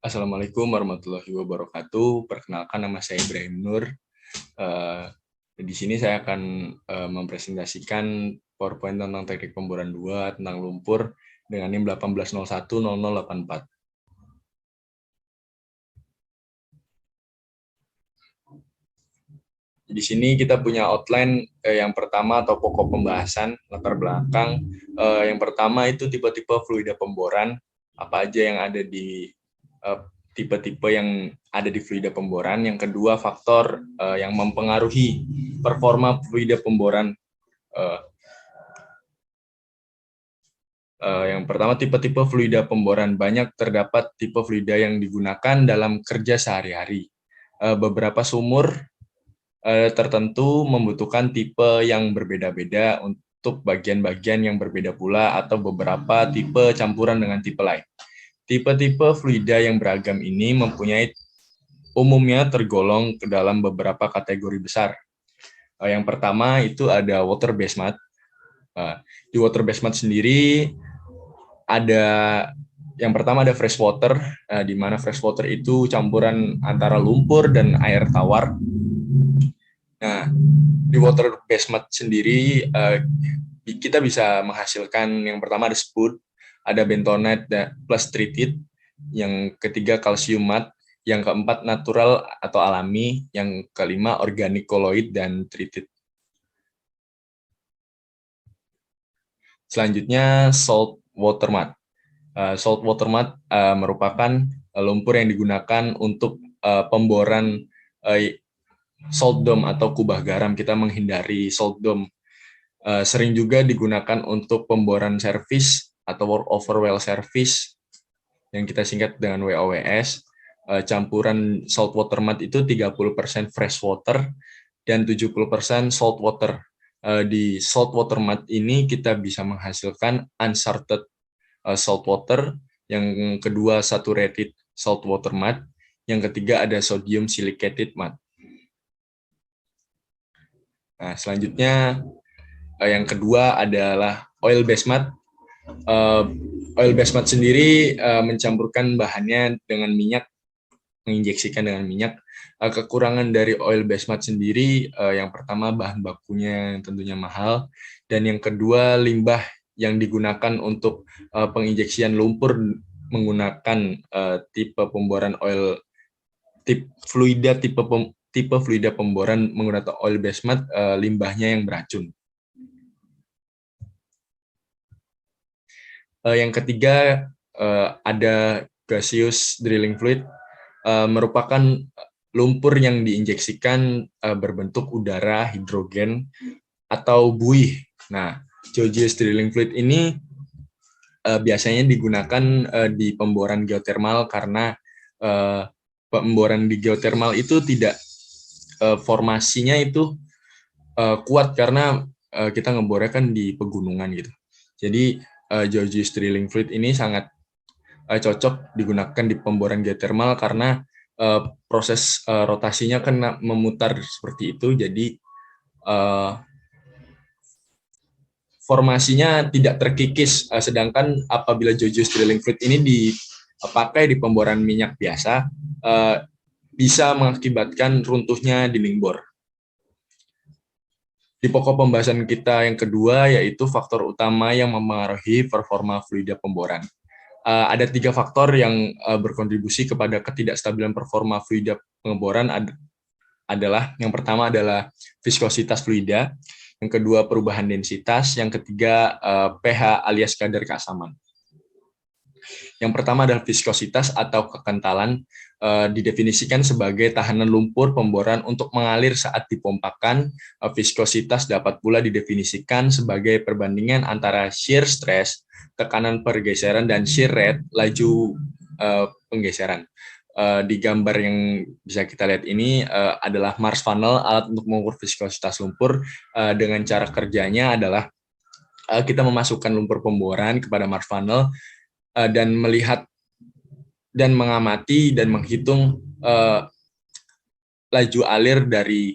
Assalamualaikum warahmatullahi wabarakatuh. Perkenalkan, nama saya Ibrahim Nur. Eh, di sini saya akan mempresentasikan PowerPoint tentang teknik pemboran 2 tentang lumpur dengan NIM 18010084. Di sini kita punya outline yang pertama atau pokok pembahasan, latar belakang. Yang pertama itu tipe-tipe fluida pemboran, apa aja yang ada di tipe-tipe yang ada di fluida pemboran. Yang kedua, faktor yang mempengaruhi performa fluida pemboran. Yang pertama, tipe-tipe fluida pemboran. Banyak terdapat tipe fluida yang digunakan dalam kerja sehari-hari. Beberapa sumur tertentu membutuhkan tipe yang berbeda-beda untuk bagian-bagian yang berbeda pula, atau beberapa tipe campuran dengan tipe lain. Tipe-tipe fluida yang beragam ini umumnya tergolong ke dalam beberapa kategori besar. Yang pertama itu ada water basement. Di water basement sendiri yang pertama ada fresh water, di mana fresh water itu campuran antara lumpur dan air tawar. Nah, di water basement sendiri kita bisa menghasilkan yang pertama ada spud, ada bentonite plus treated, yang ketiga kalsium mat, yang keempat natural atau alami, yang kelima organic colloid dan treated. Selanjutnya salt water mat. Salt water mat merupakan lumpur yang digunakan untuk pemboran salt dome atau kubah garam. Kita menghindari salt dome. Sering juga digunakan untuk pemboran service atau work over well service yang kita singkat dengan WOWS. Campuran salt water mat itu 30% fresh water dan 70% salt water. Di salt water mat ini kita bisa menghasilkan unsalted salt water, yang kedua saturated salt water mat, yang ketiga ada sodium silicated mat. Nah, selanjutnya yang kedua adalah oil based mat. Oil based mat sendiri mencampurkan bahannya dengan minyak, menginjeksikan dengan minyak. Kekurangan dari oil based mat sendiri, yang pertama bahan bakunya yang tentunya mahal, dan yang kedua limbah yang digunakan untuk penginjeksian lumpur menggunakan tipe pemboran tipe fluida pemboran menggunakan oil based mat, limbahnya yang beracun. Yang ketiga ada gaseous drilling fluid, merupakan lumpur yang diinjeksikan berbentuk udara, hidrogen, atau buih. Nah, gaseous drilling fluid ini biasanya digunakan di pemboran geotermal karena pemboran di geotermal itu tidak formasinya itu kuat karena kita ngebornya kan di pegunungan gitu. Jadi gaseous drilling fluid ini sangat cocok digunakan di pemboran geotermal karena proses rotasinya kan memutar seperti itu, jadi formasinya tidak terkikis. Sedangkan apabila gaseous drilling fluid ini dipakai di pemboran minyak biasa, bisa mengakibatkan runtuhnya dinding bor. Di pokok pembahasan kita yang kedua yaitu faktor utama yang mempengaruhi performa fluida pemboran. Ada 3 faktor yang berkontribusi kepada ketidakstabilan performa fluida pengeboran. Adalah yang pertama adalah viskositas fluida, yang kedua perubahan densitas, yang ketiga pH alias kadar keasaman. Yang pertama adalah viskositas atau kekentalan, didefinisikan sebagai tahanan lumpur pemboran untuk mengalir saat dipompakan. Viskositas dapat pula didefinisikan sebagai perbandingan antara shear stress, tekanan pergeseran, dan shear rate, laju penggeseran. Di gambar yang bisa kita lihat ini adalah Mars funnel, alat untuk mengukur viskositas lumpur. Dengan cara kerjanya adalah kita memasukkan lumpur pemboran kepada Mars funnel dan melihat dan mengamati dan menghitung laju alir dari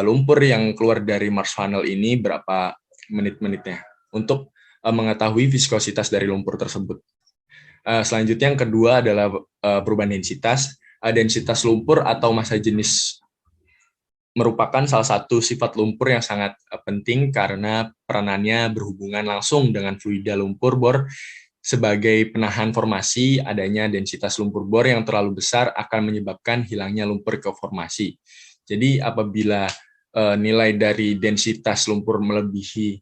lumpur yang keluar dari Mars funnel ini berapa menit-menitnya untuk mengetahui viskositas dari lumpur tersebut. Selanjutnya yang kedua adalah perubahan densitas. Densitas lumpur atau massa jenis merupakan salah satu sifat lumpur yang sangat penting karena peranannya berhubungan langsung dengan fluida lumpur bor. Sebagai penahan formasi, adanya densitas lumpur bor yang terlalu besar akan menyebabkan hilangnya lumpur ke formasi. Jadi apabila nilai dari densitas lumpur melebihi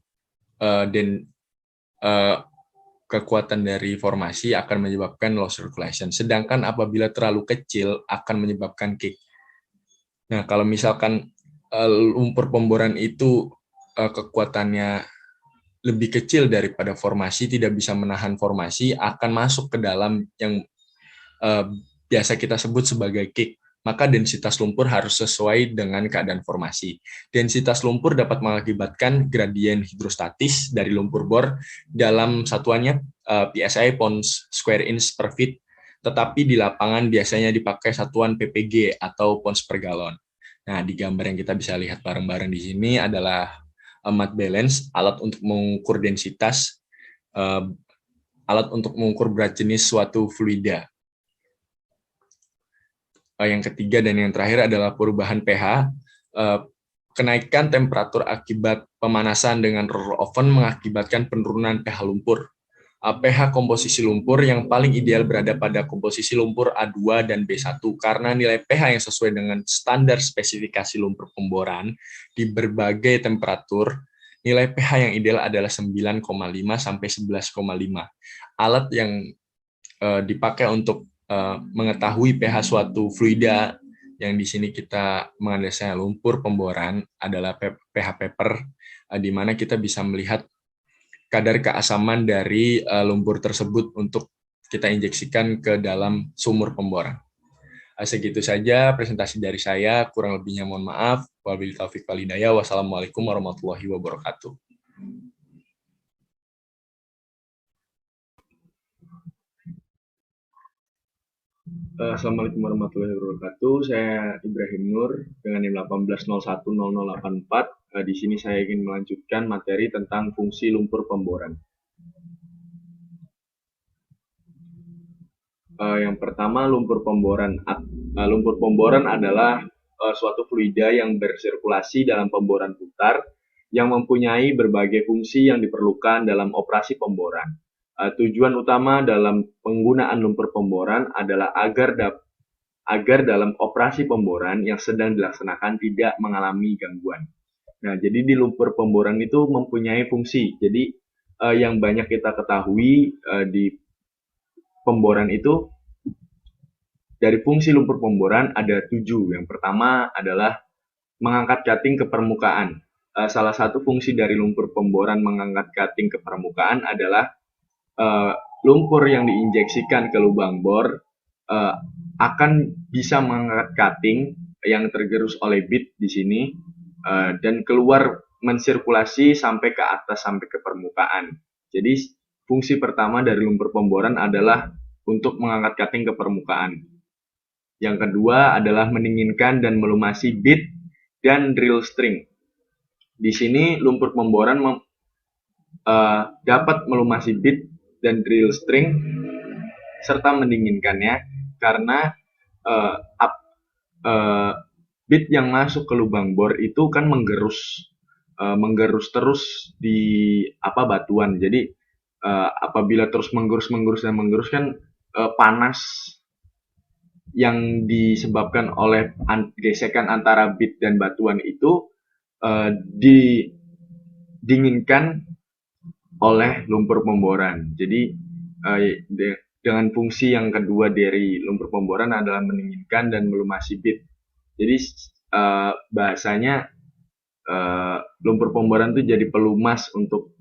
kekuatan dari formasi akan menyebabkan low circulation. Sedangkan apabila terlalu kecil akan menyebabkan kick. Nah, kalau misalkan lumpur pemboran itu kekuatannya lebih kecil daripada formasi, tidak bisa menahan formasi, akan masuk ke dalam yang biasa kita sebut sebagai kick. Maka densitas lumpur harus sesuai dengan keadaan formasi. Densitas lumpur dapat mengakibatkan gradien hidrostatis dari lumpur bor dalam satuannya PSI pounds square inch per feet, tetapi di lapangan biasanya dipakai satuan ppg atau pounds per gallon. Nah, di gambar yang kita bisa lihat bareng-bareng di sini adalah mud balance, alat untuk mengukur densitas, alat untuk mengukur berat jenis suatu fluida. Yang ketiga dan yang terakhir adalah perubahan pH. Kenaikan temperatur akibat pemanasan dengan roller oven mengakibatkan penurunan pH lumpur. pH komposisi lumpur yang paling ideal berada pada komposisi lumpur A2 dan B1 karena nilai pH yang sesuai dengan standar spesifikasi lumpur pemboran di berbagai temperatur, nilai pH yang ideal adalah 9,5 sampai 11,5. Alat yang dipakai untuk mengetahui pH suatu fluida yang di sini kita menganalisanya lumpur pemboran adalah pH paper, di mana kita bisa melihat kadar keasaman dari lumpur tersebut untuk kita injeksikan ke dalam sumur pemboran. Segitu saja presentasi dari saya, kurang lebihnya mohon maaf. Wabillahi taufiq wal hidayah. Wassalamualaikum warahmatullahi wabarakatuh. Assalamualaikum warahmatullahi wabarakatuh. Saya Ibrahim Nur dengan NIM 18010084. Di sini saya ingin melanjutkan materi tentang fungsi lumpur pemboran. Yang pertama, lumpur pemboran. Lumpur pemboran adalah suatu fluida yang bersirkulasi dalam pemboran putar yang mempunyai berbagai fungsi yang diperlukan dalam operasi pemboran. Tujuan utama dalam penggunaan lumpur pemboran adalah agar dalam operasi pemboran yang sedang dilaksanakan tidak mengalami gangguan. Nah, jadi di lumpur pemboran itu mempunyai fungsi. Jadi yang banyak kita ketahui di pemboran itu, dari fungsi lumpur pemboran ada 7. Yang pertama adalah mengangkat cutting ke permukaan. Salah satu fungsi dari lumpur pemboran mengangkat cutting ke permukaan adalah lumpur yang diinjeksikan ke lubang bor akan bisa mengangkat cutting yang tergerus oleh bit di sini dan keluar mensirkulasi sampai ke atas, sampai ke permukaan. Jadi fungsi pertama dari lumpur pemboran adalah untuk mengangkat cutting ke permukaan. Yang kedua adalah mendinginkan dan melumasi bit dan drill string. Di sini lumpur pemboran dapat melumasi bit dan drill string serta mendinginkannya karena bit yang masuk ke lubang bor itu kan menggerus terus di batuan. Jadi apabila terus menggerus kan panas yang disebabkan oleh gesekan antara bit dan batuan itu didinginkan oleh lumpur pemboran. Jadi dengan fungsi yang kedua dari lumpur pemboran adalah mendinginkan dan melumasi bit. Jadi bahasanya lumpur pemboran itu jadi pelumas untuk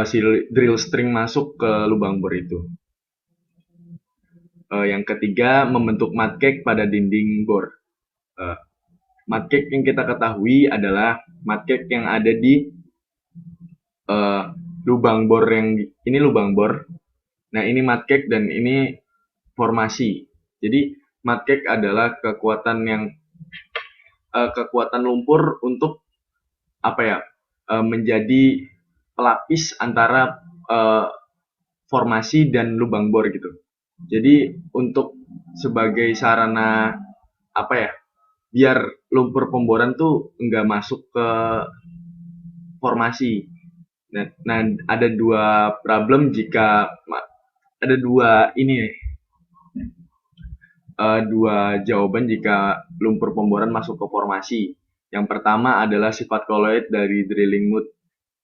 si drill string masuk ke lubang bor itu. Yang ketiga, membentuk mud cake pada dinding bor. Mud cake yang kita ketahui adalah mud cake yang ada di lubang bor yang ini lubang bor. Nah, ini mud cake dan ini formasi. Jadi mud cake adalah kekuatan lumpur untuk menjadi pelapis antara formasi dan lubang bor gitu. Jadi untuk sebagai sarana apa ya, biar lumpur pemboran tuh nggak masuk ke formasi. Nah, ada dua problem jika ada dua jawaban jika lumpur pemboran masuk ke formasi. Yang pertama adalah sifat koloid dari drilling mud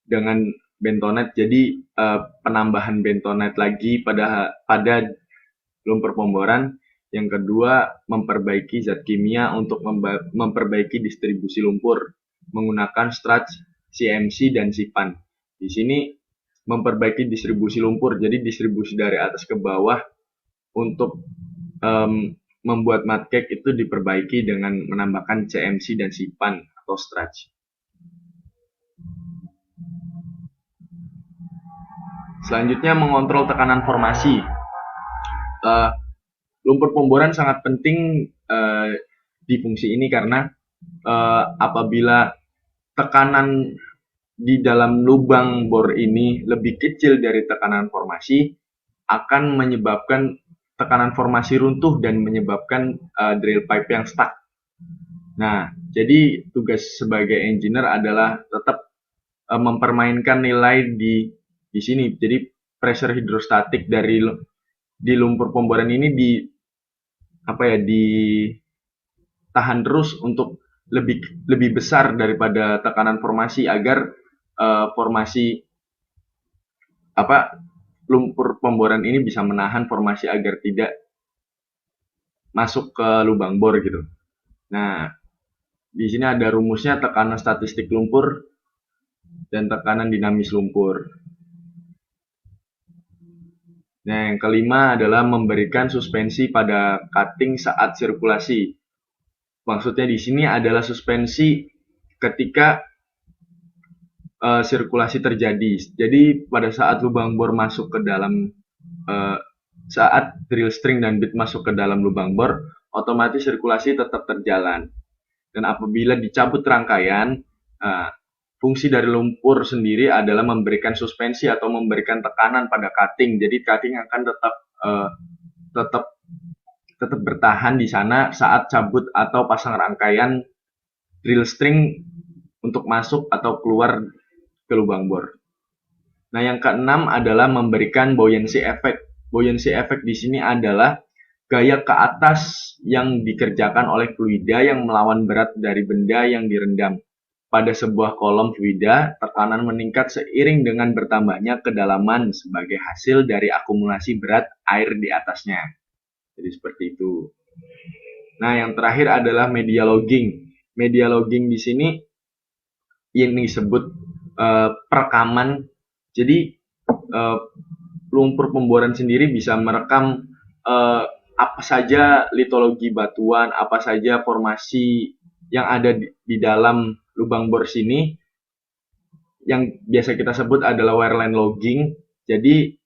dengan bentonite. Jadi penambahan bentonite lagi pada lumpur pemboran. Yang kedua, memperbaiki zat kimia untuk memperbaiki distribusi lumpur menggunakan strats, CMC, dan SIPAN. Di sini memperbaiki distribusi lumpur, jadi distribusi dari atas ke bawah untuk membuat mudcake itu diperbaiki dengan menambahkan CMC dan SIPAN atau strats. Selanjutnya, mengontrol tekanan formasi. Lumpur pemboran sangat penting di fungsi ini karena apabila tekanan di dalam lubang bor ini lebih kecil dari tekanan formasi, akan menyebabkan tekanan formasi runtuh dan menyebabkan drill pipe yang stuck. Nah, jadi tugas sebagai engineer adalah tetap mempermainkan nilai di sini. Jadi pressure hidrostatik di lumpur pemboran ini ditahan terus untuk lebih besar daripada tekanan formasi agar lumpur pemboran ini bisa menahan formasi agar tidak masuk ke lubang bor gitu. Nah, di sini ada rumusnya, tekanan statistik lumpur dan tekanan dinamis lumpur. Nah, yang kelima adalah memberikan suspensi pada cutting saat sirkulasi. Maksudnya di sini adalah suspensi ketika sirkulasi terjadi. Jadi pada saat lubang bor masuk ke dalam, saat drill string dan bit masuk ke dalam lubang bor, otomatis sirkulasi tetap terjalan. Dan apabila dicabut rangkaian, fungsi dari lumpur sendiri adalah memberikan suspensi atau memberikan tekanan pada cutting. Jadi cutting akan tetap bertahan di sana saat cabut atau pasang rangkaian drill string untuk masuk atau keluar ke lubang bor. Nah, yang keenam adalah memberikan buoyancy effect. Buoyancy effect di sini adalah gaya ke atas yang dikerjakan oleh fluida yang melawan berat dari benda yang direndam. Pada sebuah kolom fluida, tekanan meningkat seiring dengan bertambahnya kedalaman sebagai hasil dari akumulasi berat air di atasnya. Jadi seperti itu. Nah, yang terakhir adalah media logging. Media logging di sini ini disebut perekaman. Jadi lumpur pemboran sendiri bisa merekam apa saja litologi batuan, apa saja formasi yang ada di dalam lubang bor sini, yang biasa kita sebut adalah wireline logging. Jadi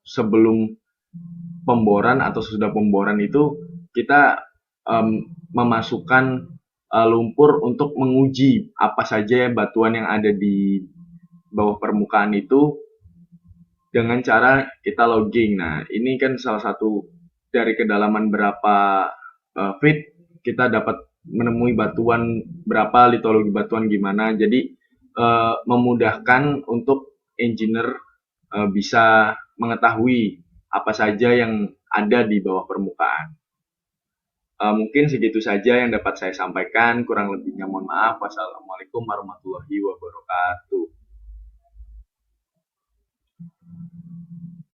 sebelum pemboran atau sesudah pemboran itu kita memasukkan lumpur untuk menguji apa saja batuan yang ada di bawah permukaan itu dengan cara kita logging. Nah, ini kan salah satu dari kedalaman berapa feet kita dapat menemui batuan berapa, litologi batuan gimana. Jadi memudahkan untuk engineer bisa mengetahui apa saja yang ada di bawah permukaan. Mungkin segitu saja yang dapat saya sampaikan, kurang lebihnya mohon maaf. Wassalamualaikum warahmatullahi wabarakatuh.